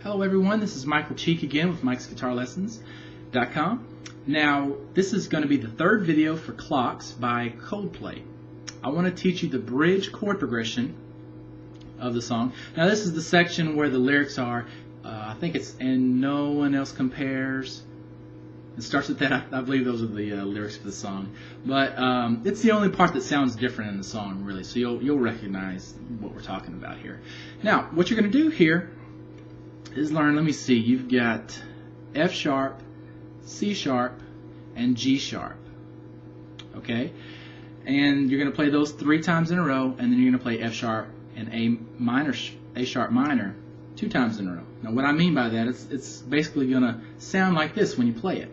Hello everyone, this is Michael Cheek again with mikesguitarlessons.com. Now, this is going to be the third video for Clocks by Coldplay. I want to teach you the bridge chord progression of the song. Now, this is the section where the lyrics are, I think it's, and no one else compares. It starts with that. I believe those are the lyrics for the song. But it's the only part that sounds different in the song, really, so you'll recognize what we're talking about here. Now, what you're going to do here is learn, let me see, you've got F sharp, C sharp, and G sharp. Okay? And you're going to play those 3 times in a row, and then you're going to play F sharp and A sharp minor 2 times in a row. Now, what I mean by that, it's basically going to sound like this when you play it.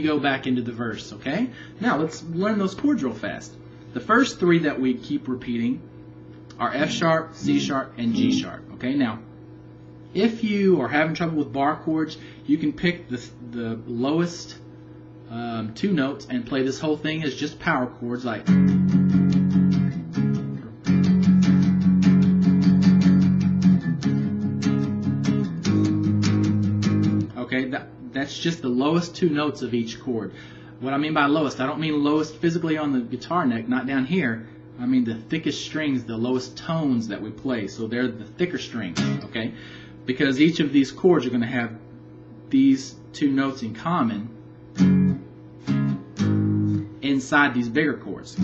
Go back into the verse, okay? Now let's learn those chords real fast. The first 3 that we keep repeating are F sharp, C sharp, and G sharp, okay? Now, if you are having trouble with bar chords, you can pick the lowest 2 notes and play this whole thing as just power chords, like okay, that's just the lowest 2 notes of each chord. What I mean by lowest, I don't mean lowest physically on the guitar neck, not down here. I mean the thickest strings, the lowest tones that we play. So they're the thicker strings, okay? Because each of these chords are going to have these 2 notes in common inside these bigger chords.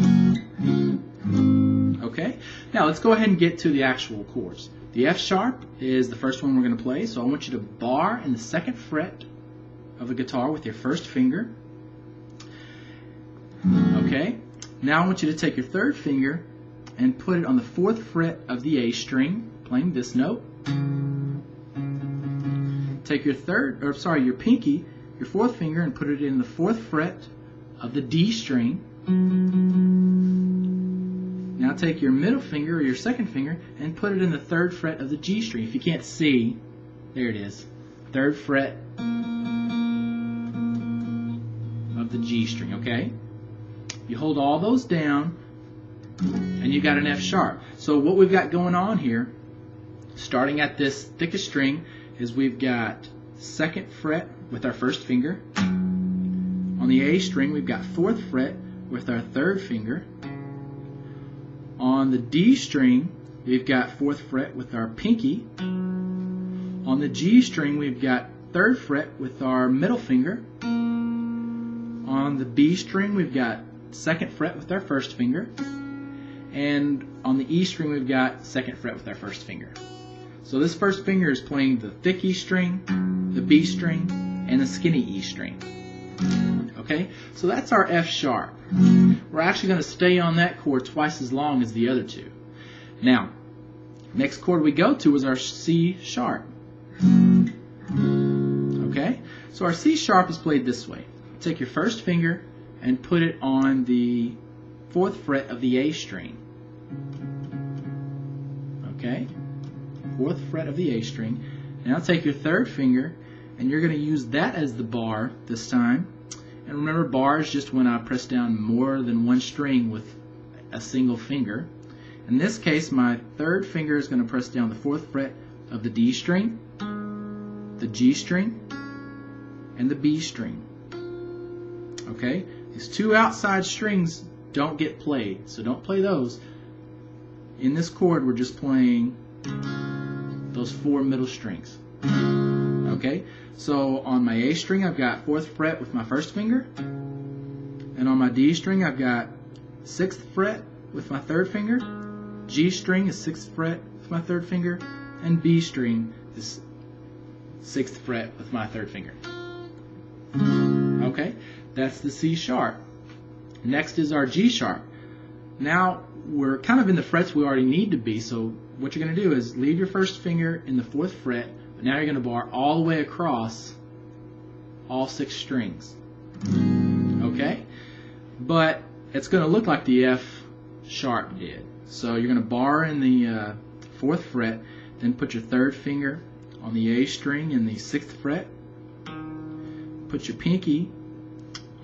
Okay? Now let's go ahead and get to the actual chords. The F sharp is the first one we're going to play, so I want you to bar in the 2nd fret of the guitar with your 1st finger. Okay, now I want you to take your 3rd finger and put it on the 4th fret of the A string, playing this note. Take your your pinky, your 4th finger, and put it in the 4th fret of the D string. Now take your middle finger or your 2nd finger and put it in the 3rd fret of the G string. If you can't see, there it is, 3rd fret of the G string, okay? You hold all those down and you got an F sharp. So what we've got going on here, starting at this thickest string, is we've got 2nd fret with our 1st finger. On the A string, we've got 4th fret with our 3rd finger. On the D string, we've got 4th fret with our pinky. On the G string, we've got 3rd fret with our middle finger. On the B string, we've got 2nd fret with our 1st finger. And on the E string, we've got 2nd fret with our 1st finger. So this 1st finger is playing the thick E string, the B string, and the skinny E string. Okay, so that's our F sharp. We're actually going to stay on that chord twice as long as the other 2. Now, next chord we go to is our C sharp. Okay, so our C sharp is played this way. Take your 1st finger and put it on the 4th fret of the A string. Okay, 4th fret of the A string. Now take your 3rd finger and you're going to use that as the bar this time. And remember, bar is just when I press down more than one string with a single finger. In this case, my 3rd finger is going to press down the 4th fret of the D string, the G string, and the B string. Okay? These 2 outside strings don't get played, so don't play those. In this chord, we're just playing those 4 middle strings. Okay? So on my A string, I've got 4th fret with my 1st finger. And on my D string, I've got 6th fret with my 3rd finger. G string is 6th fret with my 3rd finger. And B string is 6th fret with my 3rd finger. Okay? That's the C sharp. Next is our G sharp. Now, we're kind of in the frets we already need to be, so what you're going to do is leave your first finger in the 4th fret, but now you're going to bar all the way across all 6 strings. Okay? But it's going to look like the F sharp did. So you're going to bar in the 4th fret, then put your 3rd finger on the A string in the 6th fret, put your pinky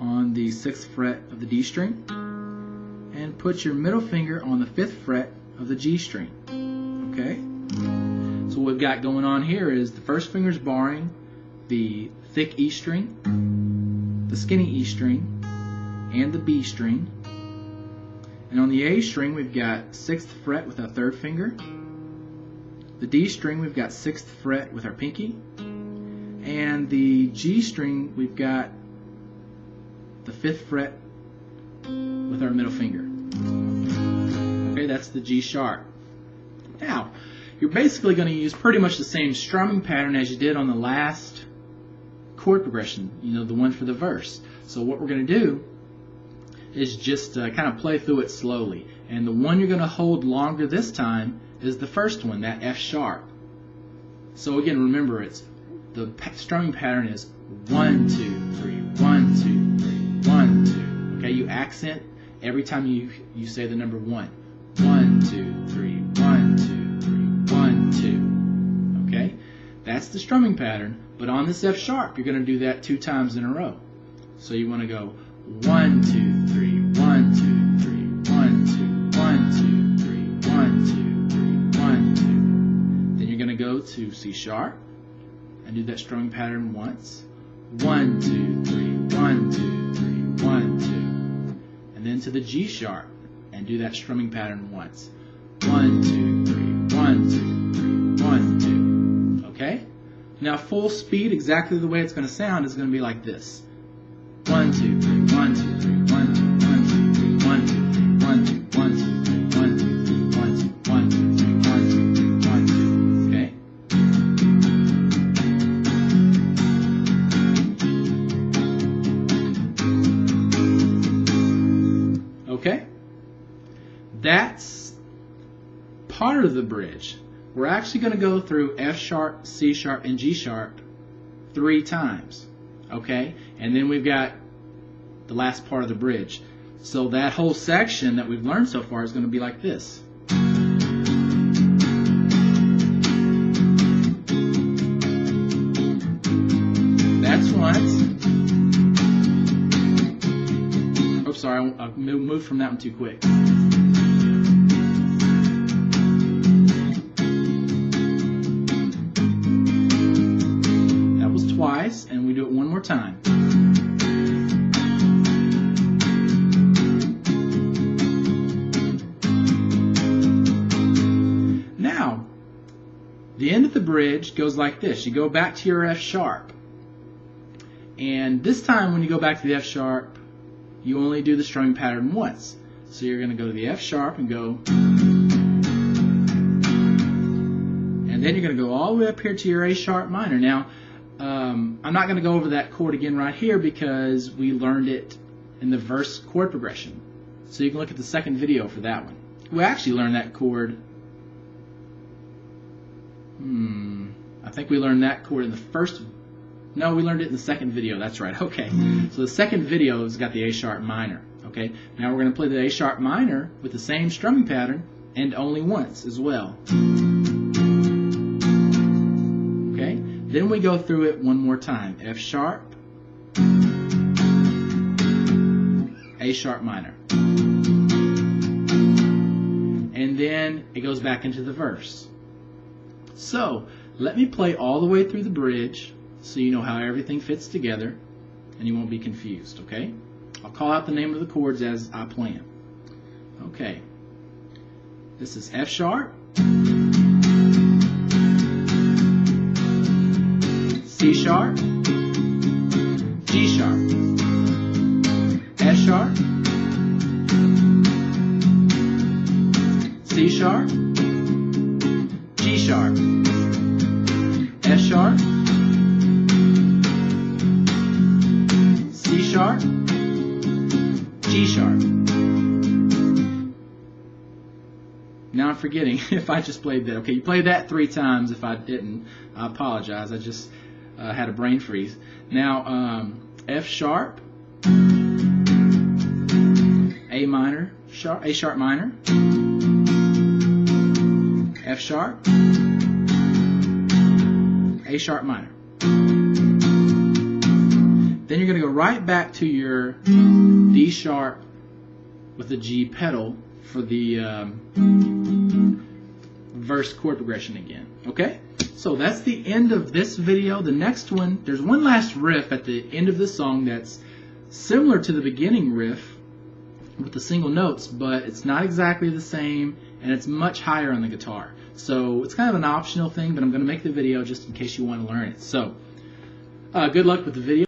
on the 6th fret of the D string, and put your middle finger on the 5th fret of the G string. Okay? So what we've got going on here is the first finger's barring the thick E string, the skinny E string, and the B string. And on the A string we've got 6th fret with our 3rd finger. The D string we've got 6th fret with our pinky. And the G string we've got the 5th fret with our middle finger. Okay, that's the G sharp. Now, you're basically going to use pretty much the same strumming pattern as you did on the last chord progression, you know, the one for the verse. So what we're going to do is just kind of play through it slowly. And the one you're going to hold longer this time is the first one, that F sharp. So again, remember, it's the strumming pattern is 1, 2, 3, 1, 2, 3, 1, 2. Okay, you accent every time you say the number 1. 1, 2, 3, 1, 2, 3, 1, 2. Okay, that's the strumming pattern. But on this F sharp, you're going to do that 2 times in a row. So you want to go 1, 2, 3, 1, 2, 3, 1, 2, 1, 2, 3, 1, 2, 3, 1, 2. Then you're going to go to C sharp and do that strumming pattern once. 1, 2, 3, 1, 2, 3, 1, 2. And then to the G sharp and do that strumming pattern once. 1, 2, 3, 1, 2, 3, 1, 2. Okay? Now full speed, exactly the way it's going to sound, is going to be like this. 1, 2, 3, 1, 2, 3, 1, 2, 1, 2, 3, 1, 2, 3, 1, 2, 1, 2, 3, 1, 2, 3, 1, 2, 1, 2, 3, 1, 2, 3, 1, 2. Okay? Okay? That's part of the bridge. We're actually going to go through F sharp, C sharp, and G sharp 3 times. Okay? And then we've got the last part of the bridge. So that whole section that we've learned so far is going to be like this. That's once. Oh, sorry, I moved from that one too quick. That was twice, and we do it one more time. Now, the end of the bridge goes like this. You go back to your F sharp. And this time when you go back to the F sharp, you only do the strumming pattern once. So you're going to go to the F sharp and go. And then you're going to go all the way up here to your A sharp minor. Now, I'm not going to go over that chord again right here because we learned it in the verse chord progression. So you can look at the second video for that one. We actually learned that chord. I think we learned that chord in the first. No, we learned it in the second video. That's right. Okay. So the second video has got the A sharp minor. Okay. Now we're going to play the A sharp minor with the same strumming pattern and only once as well. Okay. Then we go through it one more time. F sharp, A sharp minor. And then it goes back into the verse. So let me play all the way through the bridge so you know how everything fits together and you won't be confused, okay? I'll call out the name of the chords as I play them. Okay. This is F sharp, C sharp, G sharp, F sharp, C sharp, G sharp, F sharp, C sharp, G sharp. Now I'm forgetting if I just played that. Okay, you played that 3 times. If I didn't, I apologize. I just had a brain freeze. Now, F sharp, A minor, sharp, A sharp minor, F sharp, A sharp minor. Then you're going to go right back to your D sharp with the G pedal for the verse chord progression again. Okay? So that's the end of this video. The next one, there's one last riff at the end of the song that's similar to the beginning riff with the single notes, but it's not exactly the same, and it's much higher on the guitar. So it's kind of an optional thing, but I'm going to make the video just in case you want to learn it. So good luck with the video.